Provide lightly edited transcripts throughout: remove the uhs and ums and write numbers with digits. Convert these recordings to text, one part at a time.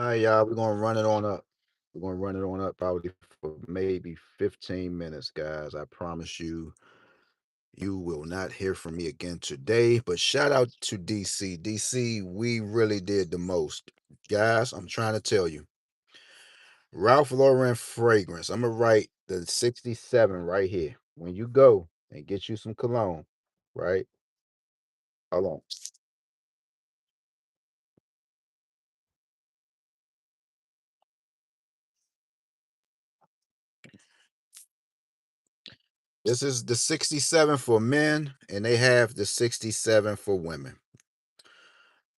Hi, y'all. We're gonna run it on up. We're gonna run it on up probably for maybe 15 minutes, guys. I promise you, you will not hear from me again today. But shout out to DC. DC, we really did the most. Guys, I'm trying to tell you. Ralph Lauren fragrance. I'm gonna write the 67 right here. When you go and get you some cologne, right? Hold on. This is the 67 for men, and they have the 67 for women.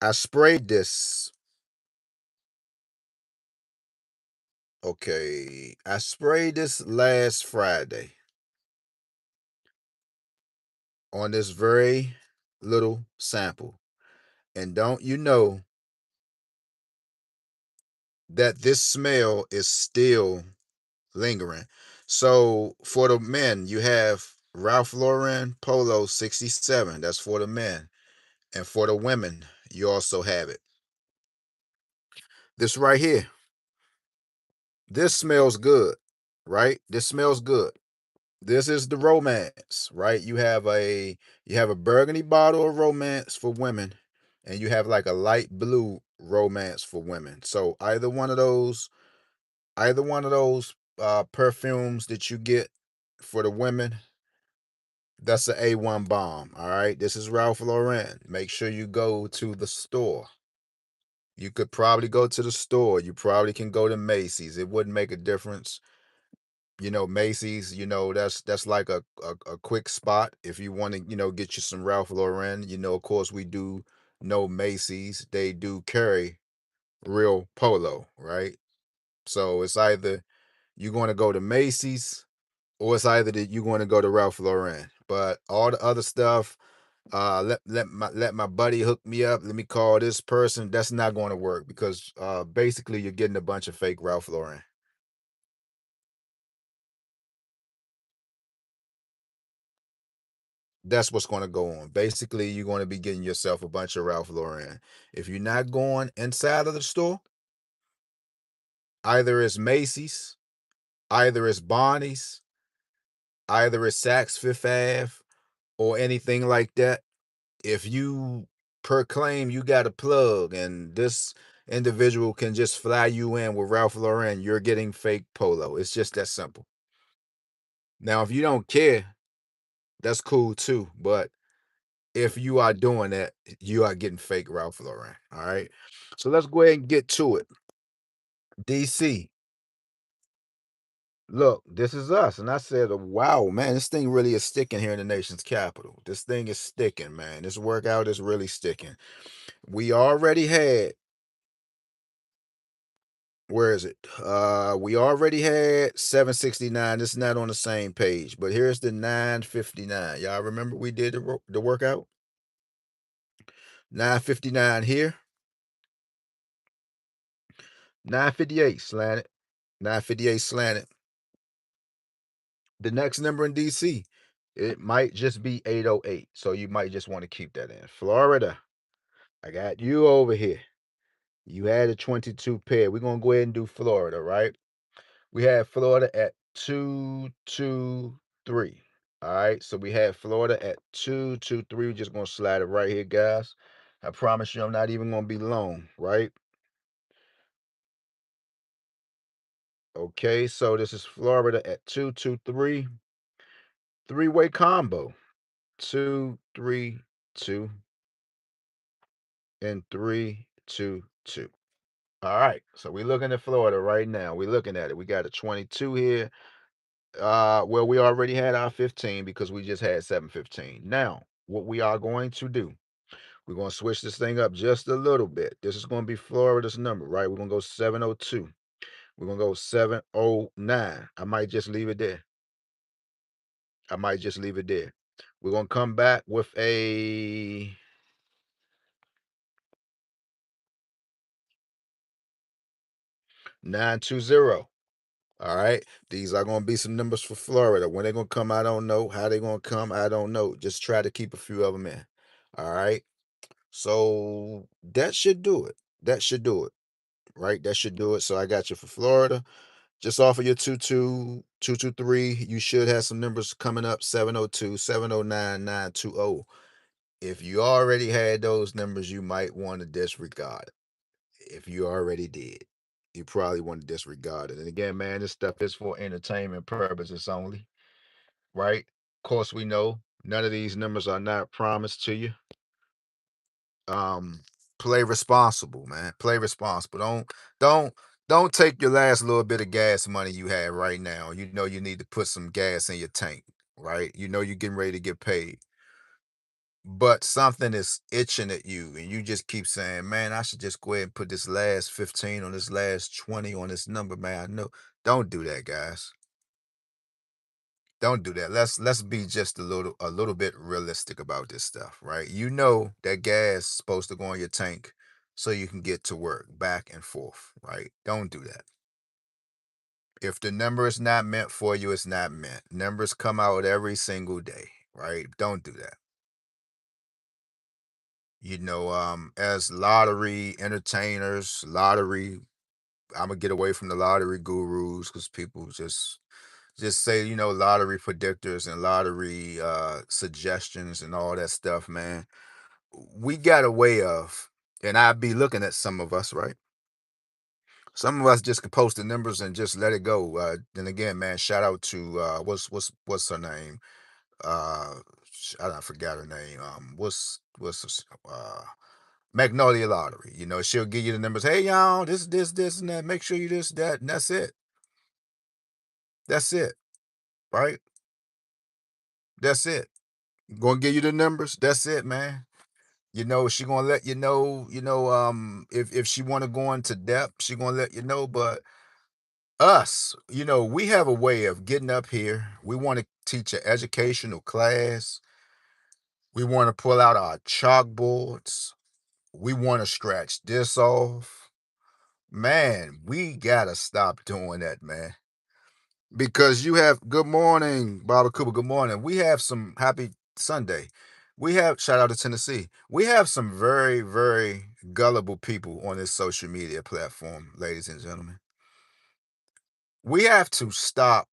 I sprayed this. Okay, I sprayed this last Friday on this very little sample. And don't you know that this smell is still lingering? So for the men, you have Ralph Lauren Polo 67. That's for the men. And for the women, you also have it. This right here. This smells good, right? This smells good. This is the romance, right? You have a burgundy bottle of romance for women, and you have like a light blue romance for women. So either one of those perfumes that you get for the women, that's the A1 bomb. All right. This is Ralph Lauren. Make sure you go to the store. You could probably go to the store. You probably can go to Macy's. It wouldn't make a difference. Macy's, that's like a quick spot if you want to, get you some Ralph Lauren. Of course, we do know Macy's. They do carry real polo, right? So it's either you're going to go to Macy's or it's either that you're going to go to Ralph Lauren. But all the other stuff, let my buddy hook me up. Let me call this person. That's not going to work because basically you're getting a bunch of fake Ralph Lauren. That's what's going to go on. Basically, you're going to be getting yourself a bunch of Ralph Lauren. If you're not going inside of the store, either it's Macy's, either it's Barney's, either it's Saks Fifth Ave, or anything like that. If you proclaim you got a plug and this individual can just fly you in with Ralph Lauren, you're getting fake polo. It's just that simple. Now, if you don't care, that's cool too. But if you are doing that, you are getting fake Ralph Lauren. All right. So let's go ahead and get to it. DC, look, this is us. And I said, wow, man, this thing really is sticking here in the nation's capital. This thing is sticking, man. This workout is really sticking. We already had, where is it? We already had 769. This is not on the same page, but here's the 959. Y'all remember we did the workout? 959 here, 958 slanted, 958 slanted. The next number in DC, it might just be 808. So you might just want to keep that in. Florida, I got you over here. You had a 22 pair. We're going to go ahead and do Florida, right? We have Florida at 223. All right. So we have Florida at 223. We're just going to slide it right here, guys. I promise you, I'm not even going to be long, right? Okay. So this is Florida at 223. Three-way combo. 232 and 322. All right. So we're looking at Florida right now. We're looking at it. We got a 22 here. Well, we already had our 15 because we just had 715. Now, what we are going to do, we're going to switch this thing up just a little bit. This is going to be Florida's number, right? We're going to go 702. We're going to go 709. I might just leave it there. I might just leave it there. We're going to come back with a 920. All right. These are going to be some numbers for Florida. When they're going to come, I don't know. How they're going to come, I don't know. Just try to keep a few of them in. All right. So that should do it. That should do it. right? That should do it. So I got you for Florida. Just off of your 223, you should have some numbers coming up 702, 709, 920. If you already had those numbers, you might want to disregard it. If you already did, you probably want to disregard it. And again, man, this stuff is for entertainment purposes only, right? Of course, we know none of these numbers are not promised to you. Um, Play responsible, man. Play responsible. Don't don't take your last little bit of gas money you have right now. You know you need to put some gas in your tank, right? You know you're getting ready to get paid. But something is itching at you, and you just keep saying, "Man, I should just go ahead and put this last 15 on this last 20 on this number, man." I know. Don't do that, guys. Don't do that. Let's be just a little bit realistic about this stuff, right? You know that gas is supposed to go in your tank so you can get to work back and forth, right? Don't do that. If the number is not meant for you, it's not meant. Numbers come out every single day, right? Don't do that. As lottery entertainers, I'm gonna get away from the lottery gurus because people just say, lottery predictors and lottery suggestions and all that stuff, man. We got a way of, and I'd be looking at some of us, right? Some of us just can post the numbers and just let it go. Then again, man, shout out to what's her name? Uh I forgot her name. Magnolia Lottery. She'll give you the numbers. Hey y'all, this, and that. Make sure you this, that, and that's it. That's it, right? That's it. Gonna give you the numbers. That's it, man. She gonna let you know, if she wanna go into depth, she gonna let you know. But us, we have a way of getting up here. We want to teach an educational class. We want to pull out our chalkboards. We want to scratch this off. Man, we gotta stop doing that, man. Because you have good morning, Barbara Cooper. Good morning. We have some happy Sunday. We have shout out to Tennessee. We have some very, very gullible people on this social media platform, ladies and gentlemen. We have to stop,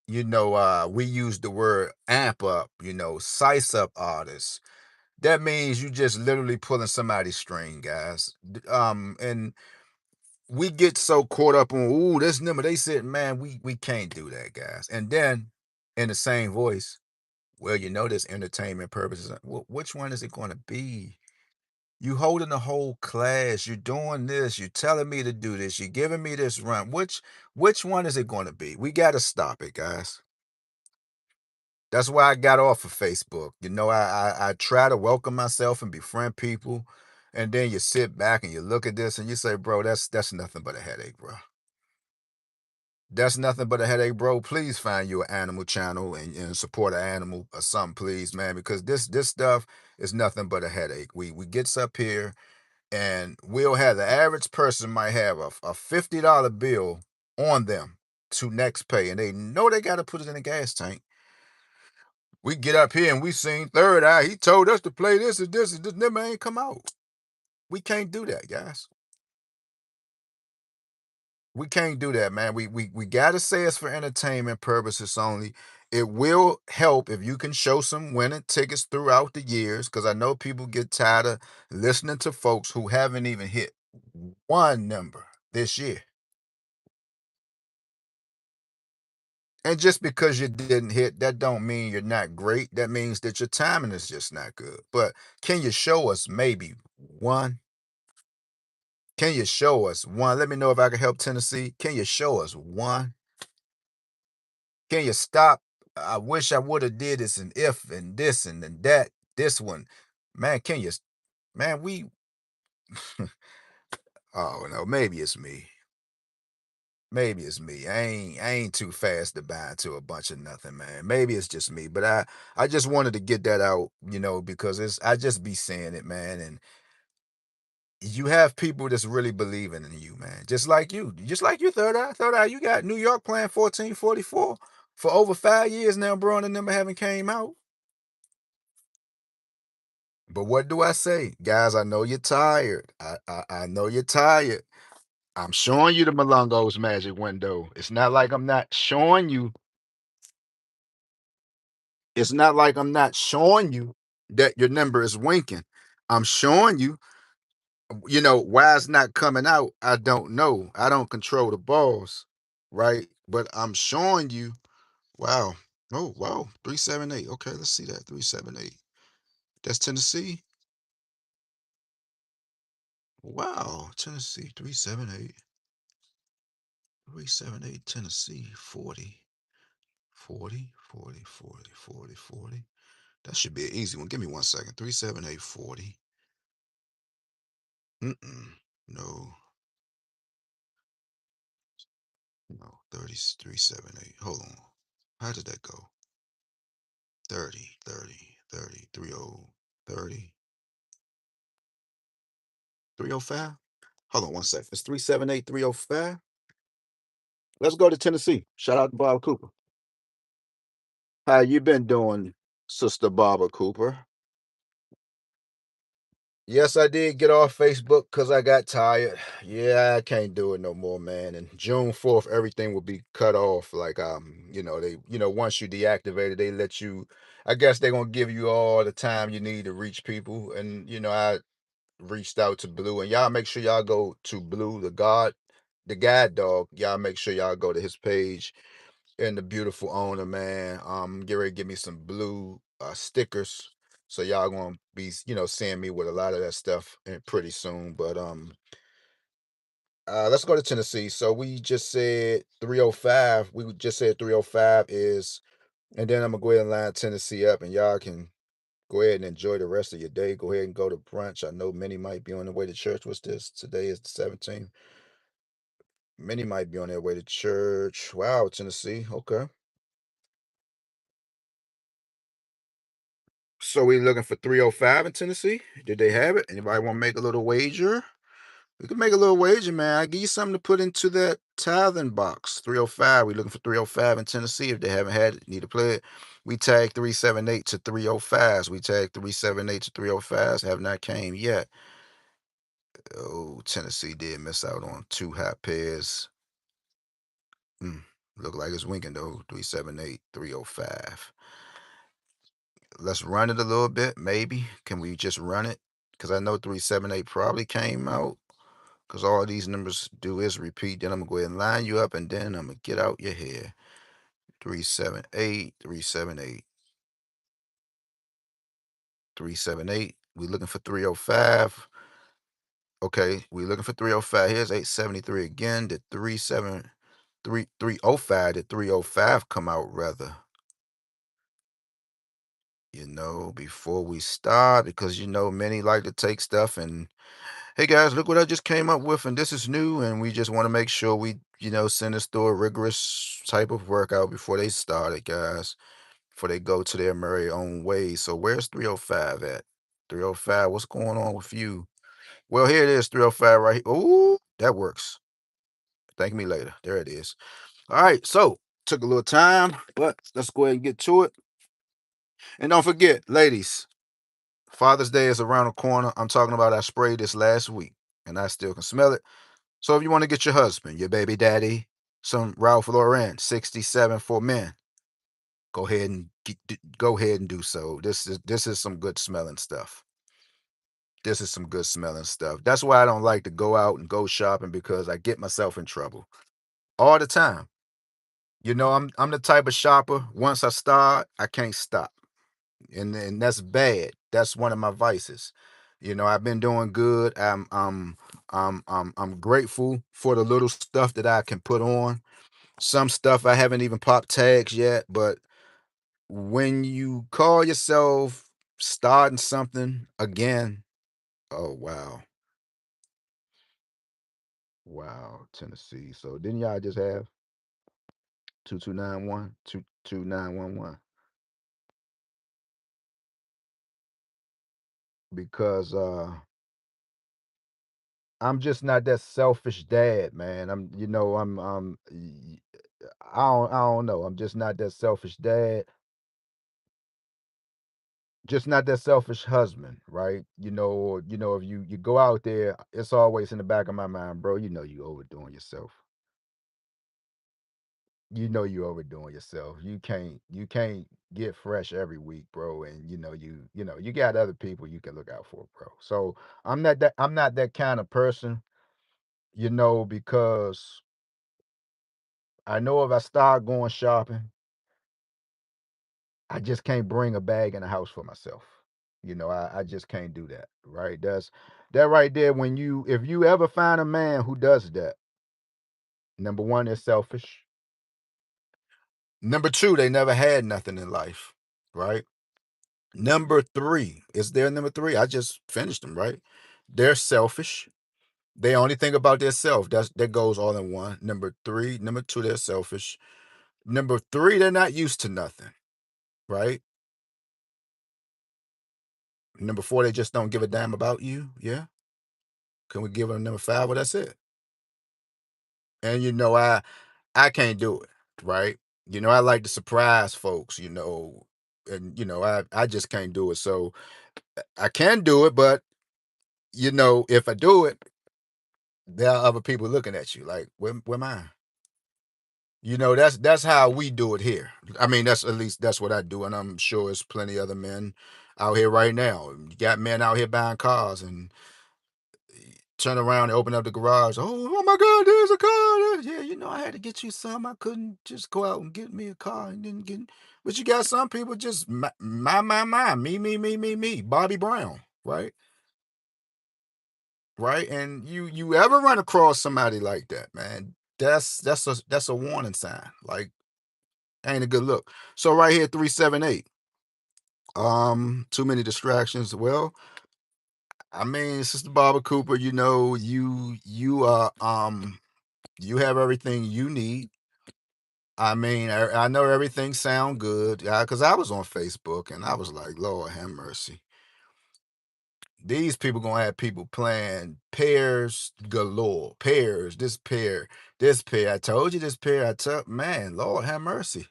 we use the word amp up, size up artists. That means you just literally pulling somebody's string, guys. And we get so caught up on, ooh, this number. They said, man, we can't do that, guys. And then in the same voice, well, there's entertainment purposes. Which one is it going to be? You holding the whole class. You're doing this. You're telling me to do this. You're giving me this run. Which one is it going to be? We got to stop it, guys. That's why I got off of Facebook. I try to welcome myself and befriend people, and then you sit back and you look at this and you say, bro, that's nothing but a headache, bro. That's nothing but a headache, bro. Please find you an animal channel and support an animal or something, please, man, because this stuff is nothing but a headache. We gets up here and we'll have the average person might have a $50 bill on them to next pay, and they know they got to put it in a gas tank. We get up here and we sing Third Eye. He told us to play this and this and this number ain't come out. We can't do that, guys. We can't do that, man. We gotta say it's for entertainment purposes only. It will help if you can show some winning tickets throughout the years, because I know people get tired of listening to folks who haven't even hit one number this year. And just because you didn't hit, that don't mean you're not great. That means that your timing is just not good. But can you show us maybe one? Can you show us one? Let me know if I can help Tennessee. Can you show us one? Can you stop? I wish I would have did this and if and this and then that. This one, man. Man? We. Oh no, maybe it's me. Maybe it's me. I ain't too fast to buy into a bunch of nothing, man. Maybe it's just me, but I just wanted to get that out, because I just be saying it, man. And you have people that's really believing in you, man. Just like you, Third Eye. You got New York playing 1444 for over 5 years now, bro, and the number haven't came out. But what do I say, guys? I know you're tired. I know you're tired. I'm showing you the Malungo's magic window. It's not like I'm not showing you. It's not like I'm not showing you that your number is winking. I'm showing you, why it's not coming out. I don't know. I don't control the balls, right? But I'm showing you. Wow. Oh, wow. 378. Okay, let's see that. 378. That's Tennessee. Wow. Tennessee. 378. 378 Tennessee. 40. 40, 40, 40, 40, 40. That should be an easy one. Give me 1 second. 378 40. Mm-mm. No, no. 3378. Hold on. How did that go? 30, 30, 30, 30, 30, 305. Hold on 1 second. It's 378 305. Let's go to Tennessee. Shout out to Bob Cooper. How you been doing, Sister Barbara Cooper? Yes, I did get off Facebook because I got tired. Yeah, I can't do it no more, man. And June 4th, everything will be cut off. Like, once you deactivate it, they let you. I guess they're gonna give you all the time you need to reach people. And I reached out to Blue, and y'all make sure y'all go to Blue, the guide dog. Y'all make sure y'all go to his page, and the beautiful owner, man. Get ready to give me some blue stickers. So y'all gonna be, seeing me with a lot of that stuff and pretty soon. But let's go to Tennessee. So we just said 305. We just said 305 is, and then I'm gonna go ahead and line Tennessee up, and y'all can go ahead and enjoy the rest of your day. Go ahead and go to brunch. I know many might be on their way to church. What's this? Today is the 17th. Many might be on their way to church. Wow, Tennessee. Okay. So we looking for 305 in Tennessee. Did they have it? Anybody want to make a little wager? We can make a little wager, man. I give you something to put into that tithing box. 305. We looking for 305 in Tennessee. If they haven't had it, need to play it. We tag 378 to 305s. We tag 378 to 305s. Have not came yet. Oh, Tennessee did miss out on two hot pairs. Look like it's winking though. 378, 305. Let's run it a little bit, maybe. Can we just run it? Because I know 378 probably came out. Because all these numbers do is repeat. Then I'm going to go ahead and line you up, and then I'm going to get out your hair. 378, 378, 378. We looking for 305. Okay, we looking for 305. Here's 873 again. Did 305, did 305 come out rather? Before we start, because many like to take stuff and, hey guys, look what I just came up with, and this is new, and we just want to make sure we, send us through a rigorous type of workout before they start it, guys, before they go to their merry own way. So where's 305 at? 305, what's going on with you? Well, here it is, 305 right here. Ooh, that works. Thank me later. There it is. All right, so took a little time, but let's go ahead and get to it. And don't forget, ladies, Father's Day is around the corner. I'm talking about I sprayed this last week, and I still can smell it. So if you want to get your husband, your baby daddy, some Ralph Lauren 67 for men, go ahead and do so. This is some good smelling stuff. This is some good smelling stuff. That's why I don't like to go out and go shopping, because I get myself in trouble all the time. I'm the type of shopper. Once I start, I can't stop, and that's bad. That's one of my vices. I've been doing good. I'm grateful for the little stuff that I can put on. Some stuff I haven't even popped tags yet, but when you call yourself starting something again, oh wow, wow, Tennessee. So didn't y'all just have 2291, 22911? Because I'm just not that selfish dad, man. I don't know. I'm just not that selfish dad. just not that selfish husband, right? If you go out there, it's always in the back of my mind, bro. You overdoing yourself. You overdoing yourself. You can't get fresh every week, bro. And you got other people you can look out for, bro. So I'm not that kind of person, because I know if I start going shopping, I just can't bring a bag in the house for myself. I just can't do that, right? That's that right there. If you ever find a man who does that, number one, they're selfish. Number two, they never had nothing in life, right? Number three, is there number three? I just finished them, right? They're selfish. They only think about their self. That goes all in one. Number two, they're selfish. Number three, they're not used to nothing, right? Number four, they just don't give a damn about you. Yeah. Can we give them number five? Well, that's it. And I can't do it, right? I like to surprise folks, and I just can't do it. So I can do it, but if I do it, there are other people looking at you like, where mine? That's how we do it here. I mean, that's at least that's what I do, and I'm sure there's plenty other men out here right now. You got men out here buying cars and turn around and open up the garage. Oh my God, there's a car. Yeah, I had to get you some. I couldn't just go out and get me a car and then get. But you got some people just my, me, Bobby Brown, right? Right, and you ever run across somebody like that, man? That's a warning sign. Like, ain't a good look. So right here, 378. Too many distractions. Well, I mean, Sister Barbara Cooper, you have everything you need. I mean, I know everything sound good, yeah, because I was on Facebook and I was like, Lord have mercy. These people gonna have people playing pairs galore, pairs, this pair. I told you this pair. Man, Lord have mercy.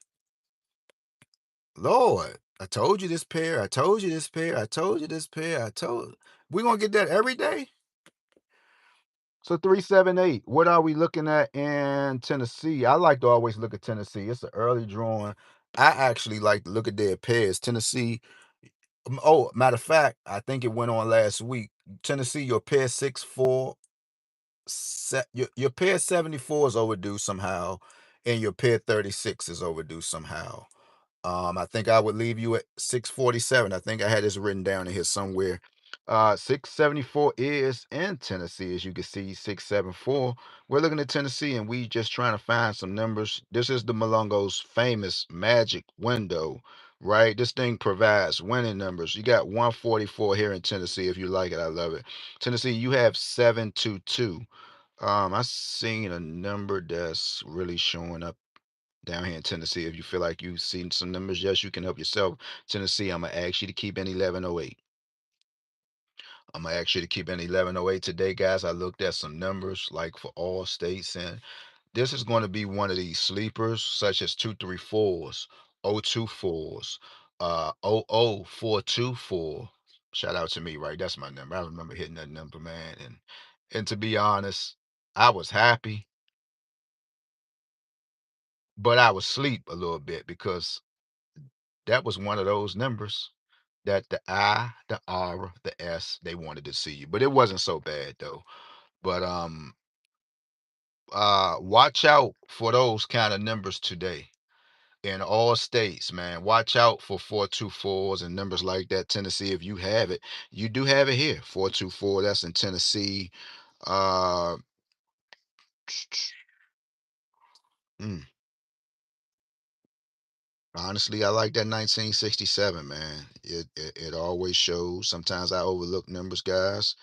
Lord, I told you this pair. I told you this pair. I told you this pair. We gonna get that every day. So 378. What are we looking at in Tennessee? I like to always look at Tennessee. It's an early drawing. I actually like to look at their pairs. Tennessee. Oh, matter of fact, I think it went on last week. Tennessee, your pair 6-4, your pair 74 is overdue somehow, and your pair 36 is overdue somehow. I think I would leave you at 647. I think I had this written down in here somewhere. 674 is in Tennessee, as you can see, 674. We're looking at Tennessee and we just trying to find some numbers. This is the Malongo's famous magic window, right? This thing provides winning numbers. You got 144 here in Tennessee. If you like it, I love it. Tennessee, you have 722. I seen a number that's really showing up down here in Tennessee. If you feel like you've seen some numbers, yes, you can help yourself. Tennessee, I'm gonna ask you to keep in 1108. I'm gonna ask you to keep in 1108 today, guys. I looked at some numbers like for all states, and this is going to be one of these sleepers, such as 234s, 024s, 00424. Shout out to me, right? That's my number. I remember hitting that number, man. And to be honest, I was happy, but I was asleep a little bit because that was one of those numbers that the I, the R, the S, they wanted to see you. But it wasn't so bad though. But watch out for those kind of numbers today in all states, man. Watch out for 424s and numbers like that. Tennessee, if you have it, you do have it here. 424, that's in Tennessee. Uh mm, Honestly, I like that 1967, man. It always shows. Sometimes I overlook numbers, guys.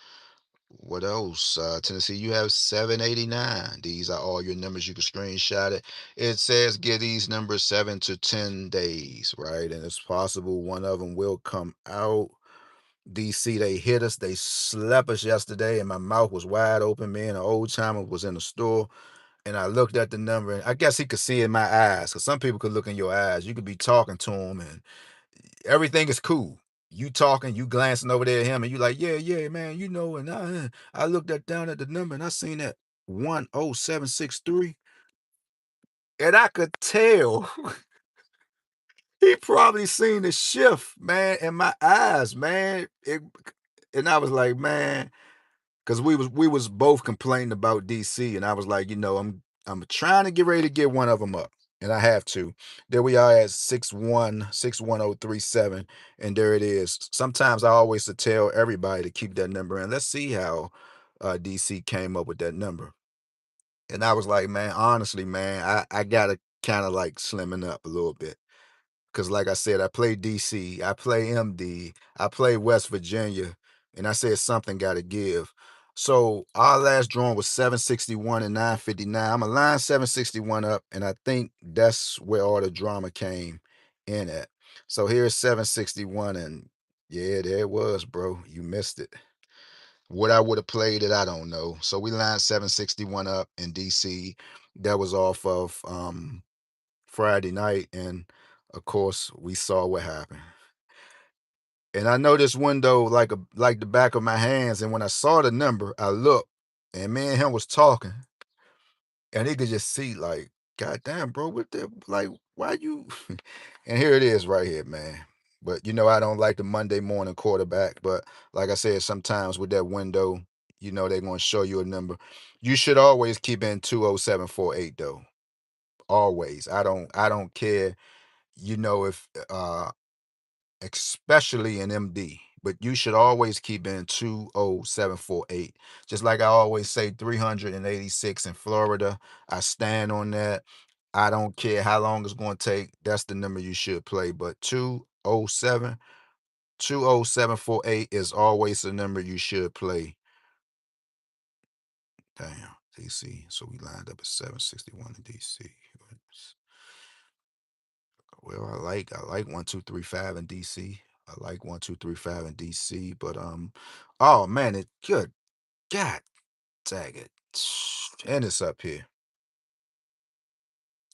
What else? Tennessee, you have 789. These are all your numbers. You can screenshot it. It says give these numbers 7 to 10 days, right? And it's possible one of them will come out. DC, they hit us. They slept us yesterday, and my mouth was wide open. Me and an old timer was in the store, and I looked at the number, and I guess he could see in my eyes, because some people could look in your eyes. You could be talking to them, and everything is cool. you talking, you glancing over there at him, and you like, yeah, man, and I looked down at the number and I seen that 10763, and I could tell he probably seen the shift, man, in my eyes, man. And I was like, man, because we was both complaining about DC, and I was like, I'm trying to get ready to get one of them up, and I have to. There we are at 6161037, and there it is. Sometimes I always to tell everybody to keep that number, and let's see how DC came up with that number. And I was like, man, honestly, man, I gotta kind of like slimming up a little bit. Cause like I said, I play DC, I play MD, I play West Virginia, and I said something got to give. So our last drawing was 761 and 959. I'm a line 761 up, and I think that's where all the drama came in at. So here's 761, and yeah, there it was, bro. You missed it. What I would have played it, I don't know. So we lined 761 up in DC. That was off of Friday night, and of course we saw what happened. And I know this window like the back of my hands. And when I saw the number, I looked, and me and him was talking, and he could just see like, God damn, bro, what the like? Why you? And here it is right here, man. But I don't like the Monday morning quarterback. But like I said, sometimes with that window, they're gonna show you a number. You should always keep in 20748 though. Always. I don't care if especially in MD, but you should always keep in 20748. Just like I always say, 386 in Florida. I stand on that. I don't care how long it's going to take. That's the number you should play. But 20748 is always the number you should play. Damn, DC. So we lined up at 761 in DC. Well, I like 1235 in DC. I like 1235 in DC, but oh man, it good God dang it. And it's up here.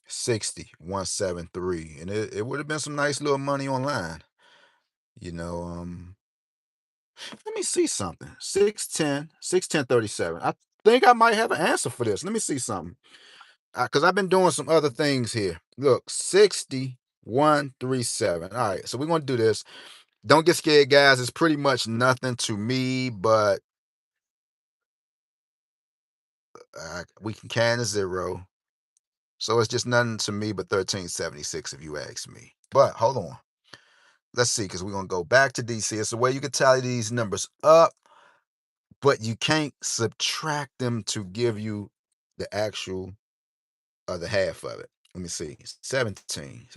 60173. And it would have been some nice little money online. You know, let me see something. 610 61037. I think I might have an answer for this. Let me see something. Because I've been doing some other things here. Look, 6137. All right, so we're gonna do this. Don't get scared, guys. It's pretty much nothing to me, but we can can a zero. So it's just nothing to me but 1376 if you ask me. But hold on. Let's see, because we're going to go back to DC. It's the way you can tally these numbers up, but you can't subtract them to give you the actual other half of it. Let me see. 17,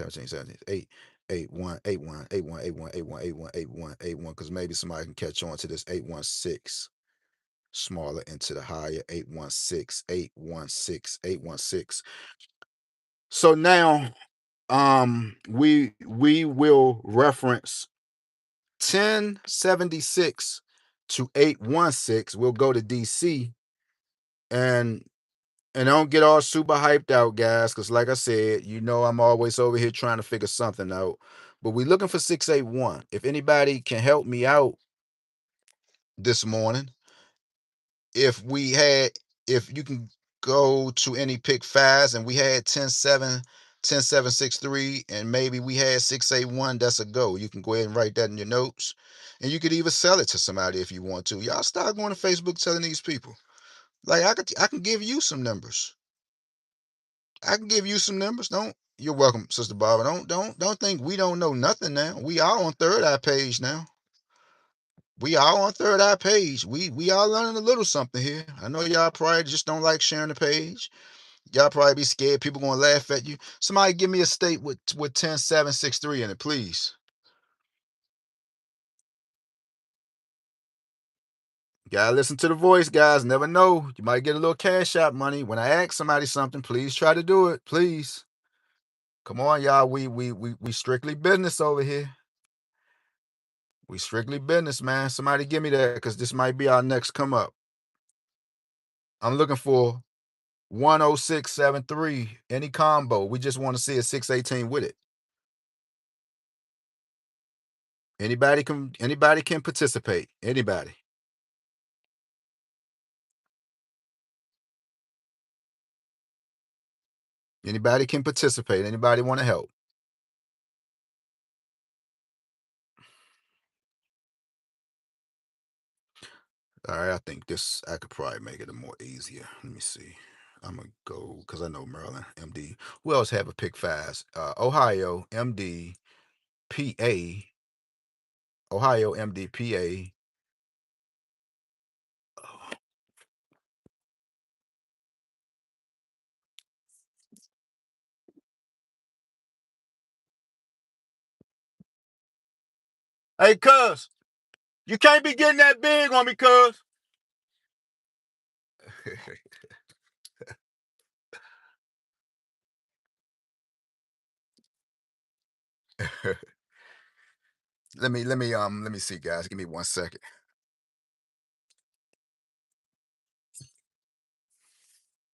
8, 8, 1, 8, 1, 8, 1, 8, 1, 8, 1, 8, 1, 8, 1, 8, 1, because maybe somebody can catch on to this 816. Smaller into the higher 816, 816, 816. So now we will reference 1076 to 816. We'll go to DC, and don't get all super hyped out, guys, because like I said, I'm always over here trying to figure something out. But we're looking for 681. If anybody can help me out this morning, if we had if you can go to any pick fives and we had 10-7 10-7-6-3, and maybe we had 681, that's a go. You can go ahead and write that in your notes, and you could even sell it to somebody if you want to. Y'all start going to Facebook telling these people, like, I can give you some numbers. I can give you some numbers. Don't You're welcome, Sister Barbara. Don't think we don't know nothing now. We are on Third Eye page now. We all on Third Eye page. We all learning a little something here. I know y'all probably just don't like sharing the page. Y'all probably be scared people gonna laugh at you. Somebody give me a state with 10-7-6-3 in it, please. Gotta listen to the voice, guys. Never know. You might get a little cash out money. When I ask somebody something, please try to do it. Please. Come on, y'all. We strictly business over here. We strictly business, man. Somebody give me that, because this might be our next come up. I'm looking for 10673, any combo. We just want to see a 618 with it. Anybody can participate. Anybody. Anybody can participate. Anybody want to help? All right, I think this I could probably make it a more easier. Let me see. I'm gonna go because I know Maryland, MD. Who else have a pick fives? Ohio, MD, PA, Ohio, MD, PA. Hey, cuz, you can't be getting that big on me, cuz. let me see, guys. Give me 1 second.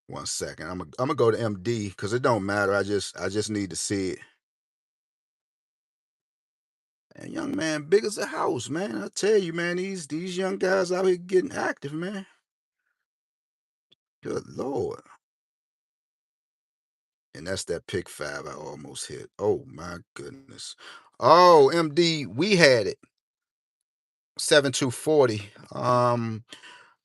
1 second. I'm gonna go to MD because it don't matter. I just need to see it. And young man, big as a house, man. I tell you, man, these young guys out here getting active, man. Good lord. And that's that pick five I almost hit. Oh my goodness. Oh, MD, we had it. 7-240.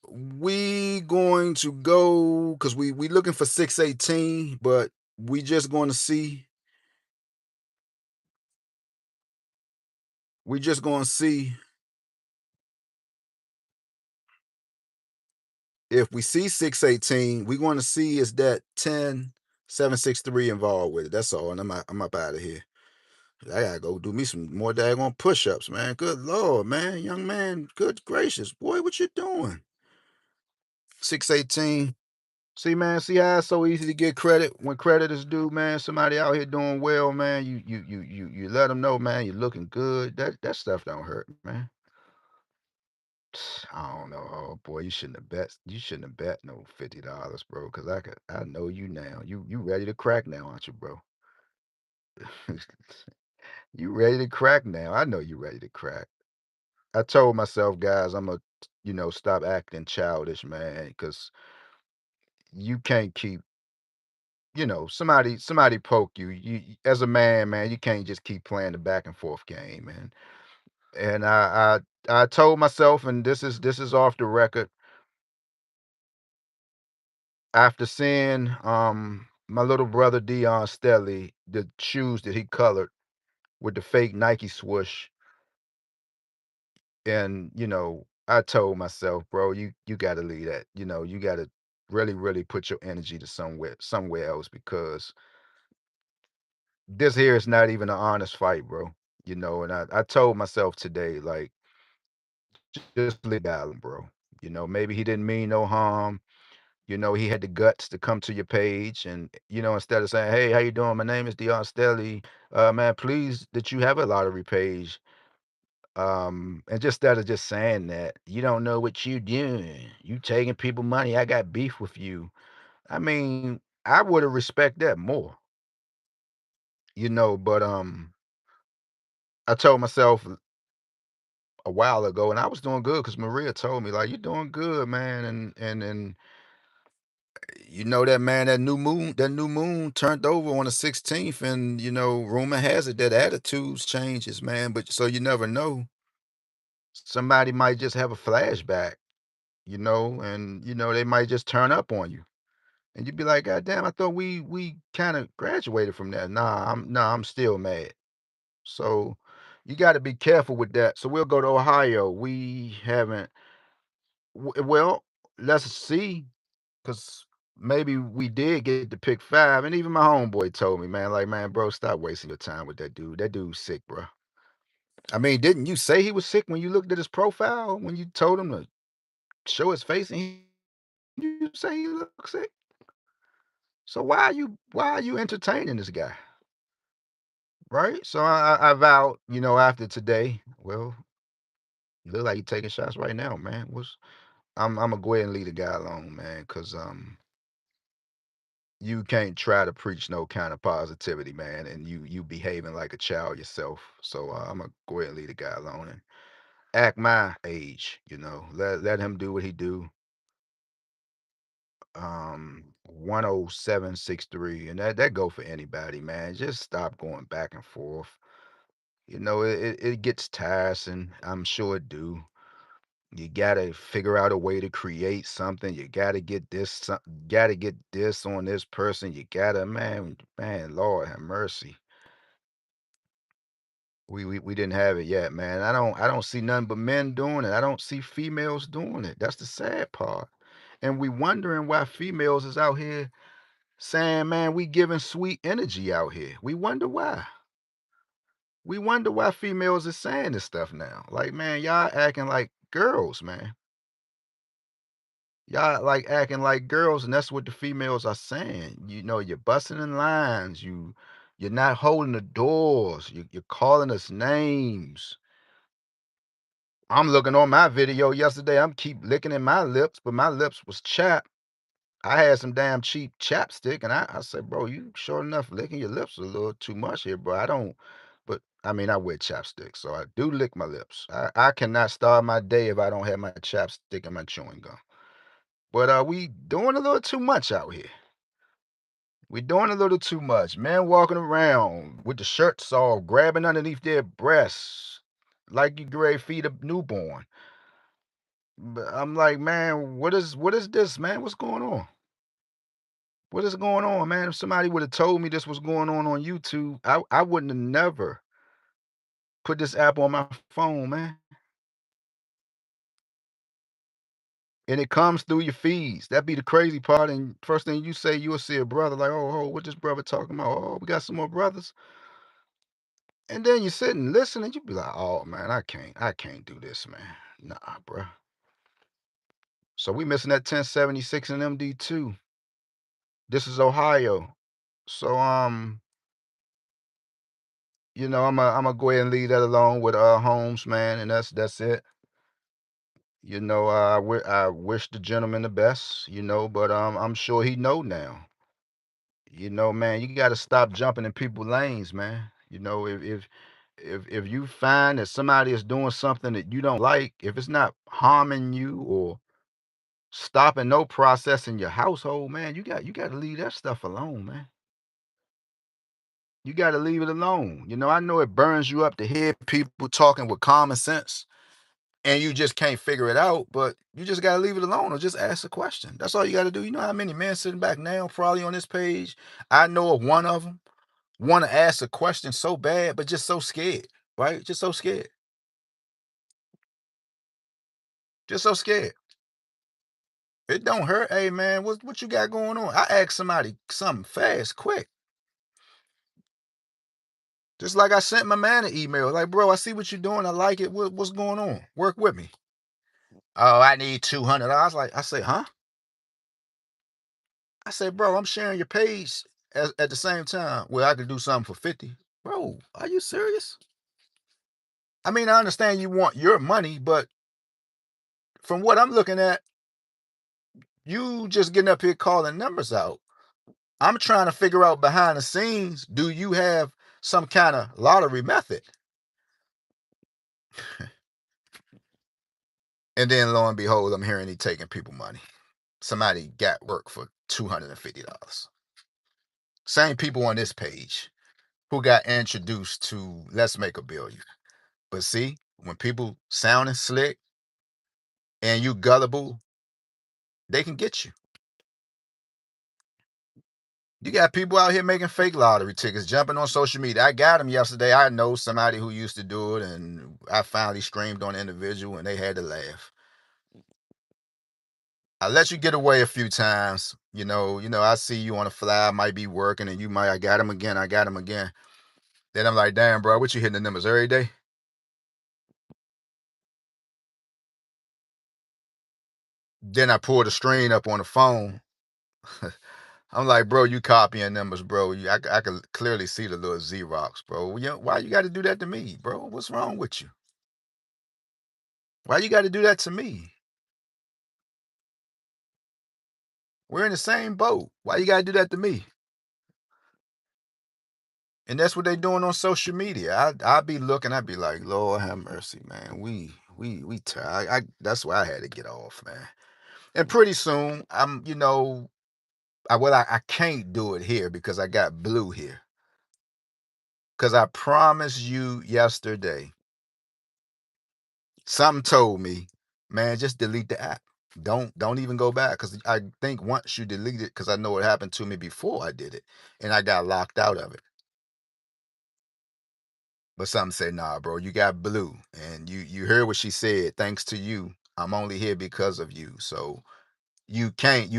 We going to go because we looking for 618, but we just going to see if we see 618. We going to see is that 10-763 involved with it. That's all. And I'm up out of here. I gotta go do me some more daggone push-ups, man. Good lord, man. Young man, good gracious. Boy, what you doing? 618. See, man, see how it's so easy to get credit when credit is due, man. Somebody out here doing well, man. You let them know, man, you're looking good. That stuff don't hurt, man. I don't know. Oh boy, you shouldn't have bet no $50, bro. Cause I know you now. You ready to crack now, aren't you, bro? You ready to crack now. I know you ready to crack. I told myself, guys, I'm gonna, stop acting childish, man, because you can't keep, somebody poke you. As a man, you can't just keep playing the back and forth game, man. And I told myself, and this is off the record, after seeing my little brother Dion Stelly, the shoes that he colored with the fake Nike swoosh, and I told myself, bro, you got to leave that. You got to really, really put your energy to somewhere else because this here is not even an honest fight, bro. And I told myself today, like, just leave Allen, bro. Maybe he didn't mean no harm. He had the guts to come to your page and, instead of saying, hey, how you doing? My name is Dion Stelly. Man, please that you have a lottery page. And just instead of just saying that, you don't know what you doing. You taking people money. I got beef with you. I mean, I would have respect that more, but I told myself a while ago, and I was doing good because Maria told me, like, you're doing good, man. And that new moon turned over on the 16th, and rumor has it that attitudes changes, man. But so you never know. Somebody might just have a flashback, and they might just turn up on you. And you'd be like, God damn, I thought we kind of graduated from that. I'm still mad. So you got to be careful with that. So we'll go to Ohio. We haven't well, let's see, because maybe we did get to pick five. And even my homeboy told me, man, like, man, bro, stop wasting your time with that dude. That dude's sick, bro. I mean, didn't you say he was sick when you looked at his profile, when you told him to show his face and you say he looks sick? So why are you entertaining this guy? Right? So I vowed, after today, well, you look like you're taking shots right now, man. I'm gonna go ahead and leave the guy alone, man, because you can't try to preach no kind of positivity, man, and you behaving like a child yourself. So I'm gonna go ahead and leave the guy alone and act my age. Let him do what he do. 10763, and that go for anybody, man. Just stop going back and forth. It gets tiresome. I'm sure it do. You gotta figure out a way to create something. You gotta get this on this person. You gotta, man, Lord have mercy. We didn't have it yet, man. I don't see nothing but men doing it. I don't see females doing it. That's the sad part. And we wondering why females is out here saying, man, we giving sweet energy out here. We wonder why. We wonder why females is saying this stuff now. Like, man, y'all acting like girls, man. Y'all like acting like girls, and that's what the females are saying. You're busting in lines. You're not holding the doors. You're calling us names. I'm looking on my video yesterday. I'm keep licking in my lips, but my lips was chapped. I had some damn cheap chapstick, and I said, bro, you sure enough licking your lips a little too much here, bro. I don't, but I mean, I wear chapstick, so I do lick my lips. I cannot start my day if I don't have my chapstick and my chewing gum. But we doing a little too much out here. We doing a little too much. Men walking around with the shirts off, grabbing underneath their breasts, like you ready to feed a newborn. But I'm like, man, what is this, man? What's going on? What is going on, man? If somebody would have told me this was going on YouTube, I wouldn't have never put this app on my phone, man. And it comes through your feeds. That be the crazy part. And first thing you say, you'll see a brother like, oh, what this brother talking about? Oh, we got some more brothers. And then you sit and listen, and you be like, oh man, I can't do this, man. Nah, bro. So we missing that 1076 and MD2. This is Ohio. So I'm gonna go ahead and leave that alone with Holmes, man, and that's it. I wish the gentleman the best, but I'm sure he know now. Man, you got to stop jumping in people's lanes, man. If you find that somebody is doing something that you don't like, if it's not harming you or stopping no process in your household, man, you got to leave that stuff alone, man. You got to leave it alone. I know it burns you up to hear people talking with common sense and you just can't figure it out, but you just got to leave it alone or just ask a question. That's all you got to do. You know how many men sitting back now, probably on this page? I know of one of them want to ask a question so bad, but just so scared, right? Just so scared. Just so scared. It don't hurt. Hey man, what you got going on? I ask somebody something fast, quick. Just like I sent my man an email, like, bro, I see what you're doing. I like it. What's going on? Work with me. Oh, I need $200. I say, huh? I say, bro, I'm sharing your page at the same time. Well, I could do something for 50. Bro, are you serious? I mean, I understand you want your money, but from what I'm looking at, you just getting up here calling numbers out. I'm trying to figure out behind the scenes, do you have some kind of lottery method? And then lo and behold, I'm hearing he taking people money. Somebody got work for $250. Same people on this page who got introduced to Let's Make a Billion. But see, when people sounding slick and you gullible, they can get you. You got people out here making fake lottery tickets, jumping on social media. I got them yesterday. I know somebody who used to do it, and I finally streamed on individual, and they had to laugh. I let you get away a few times. I see you on a fly, might be working, and I got him again. I got him again. Then I'm like, damn, bro, what you hitting the numbers every day? Then I pulled the screen up on the phone. I'm like, bro, you copying numbers, bro. I could clearly see the little Xerox, bro. Why you got to do that to me, bro? What's wrong with you? Why you got to do that to me? We're in the same boat. Why you gotta do that to me? And that's what they doing on social media. I be looking, I be like, Lord have mercy, man. We tired. I that's why I had to get off, man. And pretty soon, I can't do it here because I got Blue here. Cause I promised you yesterday, something told me, man, just delete the app. Don't even go back. Cause I think once you delete it, because I know what happened to me before I did it, and I got locked out of it. But some say, nah, bro, you got Blue. And you heard what she said. Thanks to you, I'm only here because of you. So you can't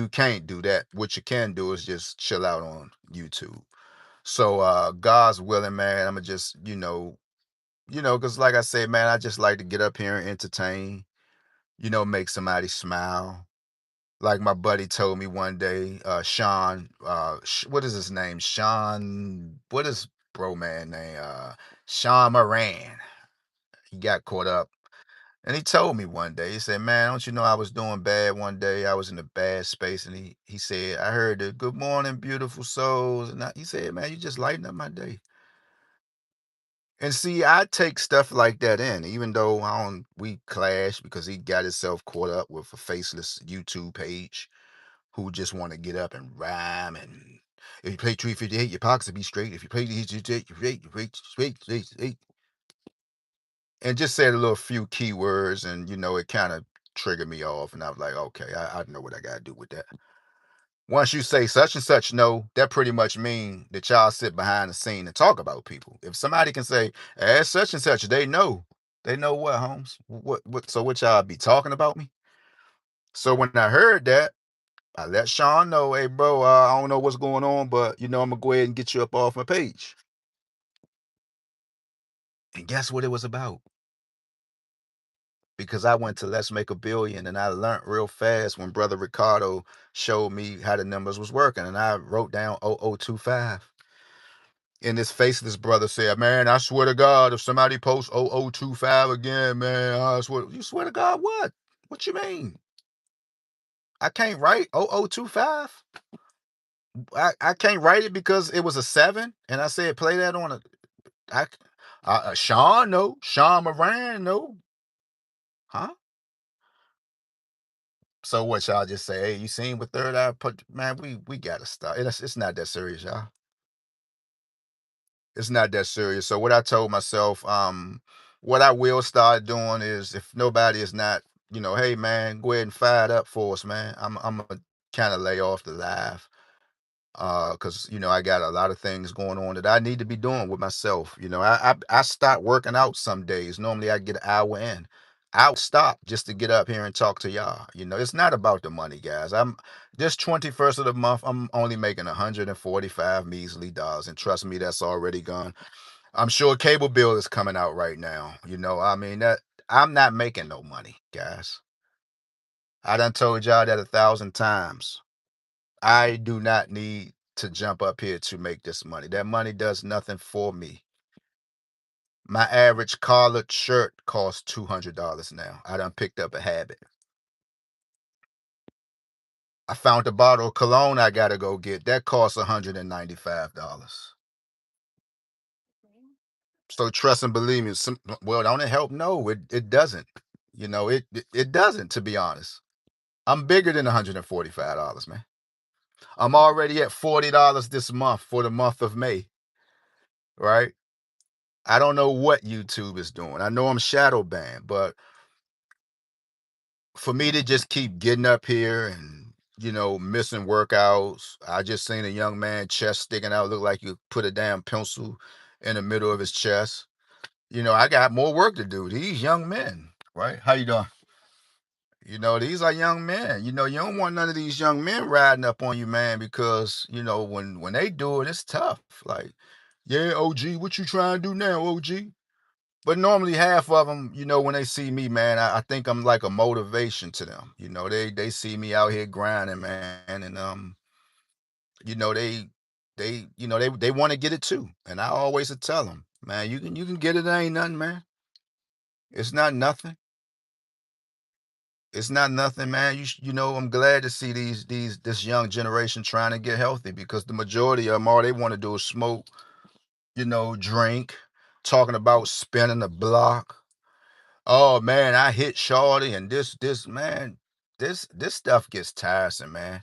do that. What you can do is just chill out on YouTube. So God's willing, man. I'ma just, because like I said, man, I just like to get up here and entertain, make somebody smile. Like my buddy told me one day, Sean, what is his name? Sean, what is bro man name? Sean Moran. He got caught up. And he told me one day, he said, man, don't you know I was doing bad one day? I was in a bad space. And he said, I heard the good morning, beautiful souls. And he said, man, you just lighten up my day. And see, I take stuff like that in, even though we clash because he got himself caught up with a faceless YouTube page who just want to get up and rhyme. And if you play 358, your pockets will be straight. If you play these, you straight. And just said a little few keywords, and it kind of triggered me off. And I was like, okay, I know what I got to do with that. Once you say such and such no, that pretty much mean that y'all sit behind the scene and talk about people. If somebody can say, as such and such, they know. They know what, Holmes? So what y'all be talking about me? So when I heard that, I let Sean know, hey, bro, I don't know what's going on, but, I'm going to go ahead and get you up off my page. And guess what it was about? Because I went to Let's Make a Billion and I learned real fast when Brother Ricardo showed me how the numbers was working. And I wrote down 0025. And this faceless brother said, man, I swear to God, if somebody posts 0025 again, man, I swear. You swear to God what? What you mean? I can't write 0025. I can't write it because it was a 7. And I said, play that on I, Sean, no. Sean Moran, no. Huh? So what y'all just say, hey, you seen what Third Eye put? Man, we gotta stop. It's not that serious, y'all. It's not that serious. So what I told myself, what I will start doing is if nobody is not, hey man, go ahead and fire it up for us, man. I'm gonna kind of lay off the live. Because I got a lot of things going on that I need to be doing with myself. I start working out some days. Normally I get an hour in. I'll stop just to get up here and talk to y'all. It's not about the money, guys. I'm this 21st of the month, I'm only making 145 measly dollars. And trust me, that's already gone. I'm sure cable bill is coming out right now. I mean that I'm not making no money, guys. I done told y'all that 1,000 times. I do not need to jump up here to make this money. That money does nothing for me. My average collared shirt costs $200 now. I done picked up a habit. I found a bottle of cologne I gotta go get. That costs $195. So trust and believe me. Well, don't it help? No, it doesn't. It doesn't, to be honest. I'm bigger than $145, man. I'm already at $40 this month for the month of May, right? I don't know what YouTube is doing. I know I'm shadow banned, but for me to just keep getting up here and missing workouts. I just seen a young man chest sticking out, look like you put a damn pencil in the middle of his chest. I got more work to do. These young men, right? How you doing? These are young men. You don't want none of these young men riding up on you, man, because when they do it, it's tough. Like, yeah, OG, what you trying to do now, OG? But normally half of them, when they see me, man, I think I'm like a motivation to them. They see me out here grinding, man, and they want to get it too. And I always tell them, man, you can get it. It ain't nothing, man. It's not nothing. It's not nothing, man. I'm glad to see this young generation trying to get healthy because the majority of them, all they want to do is smoke, drink, talking about spinning the block. Oh man, I hit Shorty and this man, this stuff gets tiresome, man.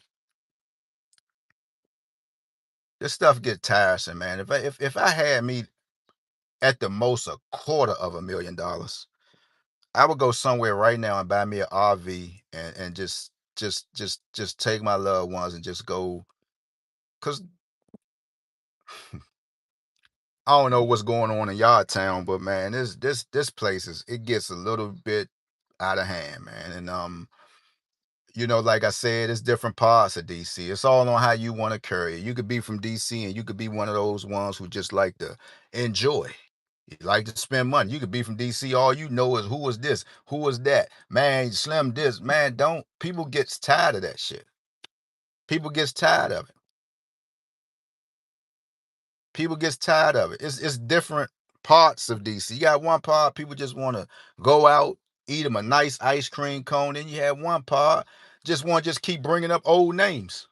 This stuff gets tiresome, man. If I had me at the most $250,000, I would go somewhere right now and buy me an RV and just take my loved ones and just go. Cause I don't know what's going on in y'all town, but man, this place it gets a little bit out of hand, man. And like I said, it's different parts of DC. It's all on how you want to carry it. You could be from DC and you could be one of those ones who just like to enjoy. You like to spend money. You could be from DC. All you know is who was this, who was that. Man, Slim this. Man, don't people gets tired of that shit. People gets tired of it. People gets tired of it. It's different parts of DC. You got one part people just want to go out, eat them a nice ice cream cone. Then you have one part just keep bringing up old names.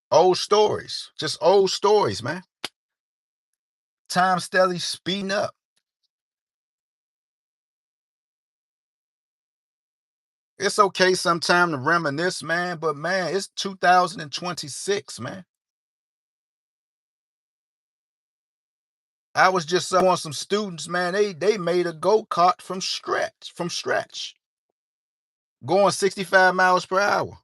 Old stories, just old stories, man. Time steadily speeding up. It's okay sometime to reminisce, man, but man, it's 2026, man. I was just on some students, man. They made a go-kart from scratch, going 65 miles per hour.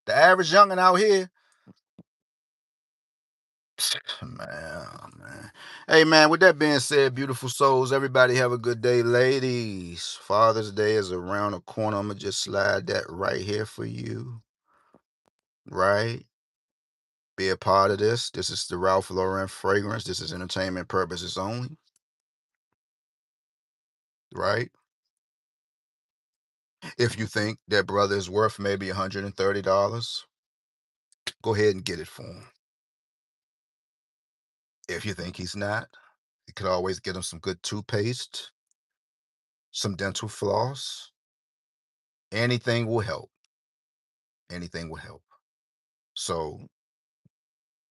The average youngin' out here, man. Hey, man, with that being said, beautiful souls, everybody have a good day. Ladies, Father's Day is around the corner. I'm going to just slide that right here for you. Right? Be a part of this. This is the Ralph Lauren fragrance. This is entertainment purposes only. Right? If you think that brother is worth maybe $130, go ahead and get it for him. If you think he's not, you could always get him some good toothpaste, some dental floss. Anything will help. Anything will help. So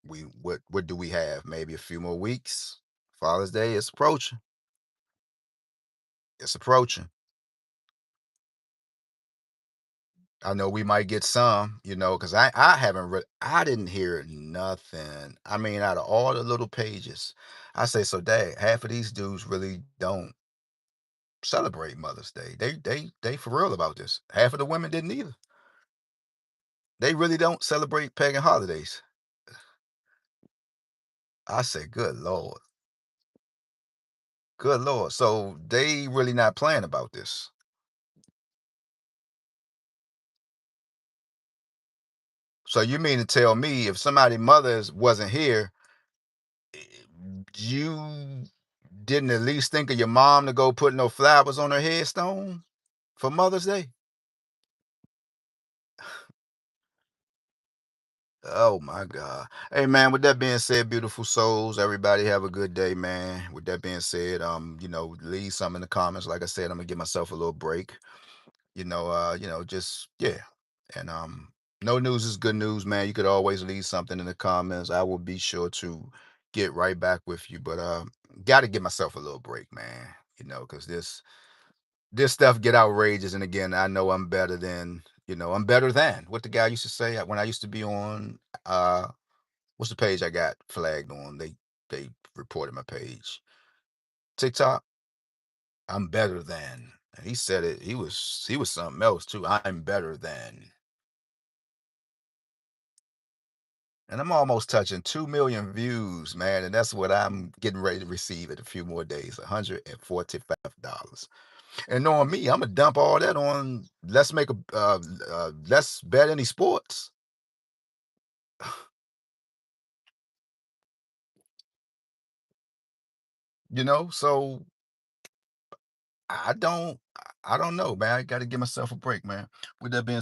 what do we have? Maybe a few more weeks. Father's Day is approaching. It's approaching. I know we might get some, because I haven't read, I didn't hear nothing. I mean, out of all the little pages, I say, so dang, half of these dudes really don't celebrate Mother's Day. They for real about this. Half of the women didn't either. They really don't celebrate pagan holidays. I say, good Lord. Good Lord. So they really not playing about this. So you mean to tell me if somebody mother's wasn't here, you didn't at least think of your mom to go put no flowers on her headstone for Mother's Day? Oh my God. Hey man, with that being said, beautiful souls, everybody have a good day, man. With that being said, leave some in the comments. Like I said, I'm gonna give myself a little break. Just yeah. And no news is good news, man. You could always leave something in the comments. I will be sure to get right back with you. But gotta give myself a little break, man. Because this stuff get outrageous. And again, I know I'm better than what the guy used to say when I used to be on what's the page I got flagged on? They reported my page. TikTok. I'm better than. And he said it. He was something else too. I'm better than. And I'm almost touching 2 million views, man. And that's what I'm getting ready to receive in a few more days, $145. And knowing me, I'm gonna dump all that on let's bet any sports. So I don't I don't know, man. I gotta give myself a break, man. With that being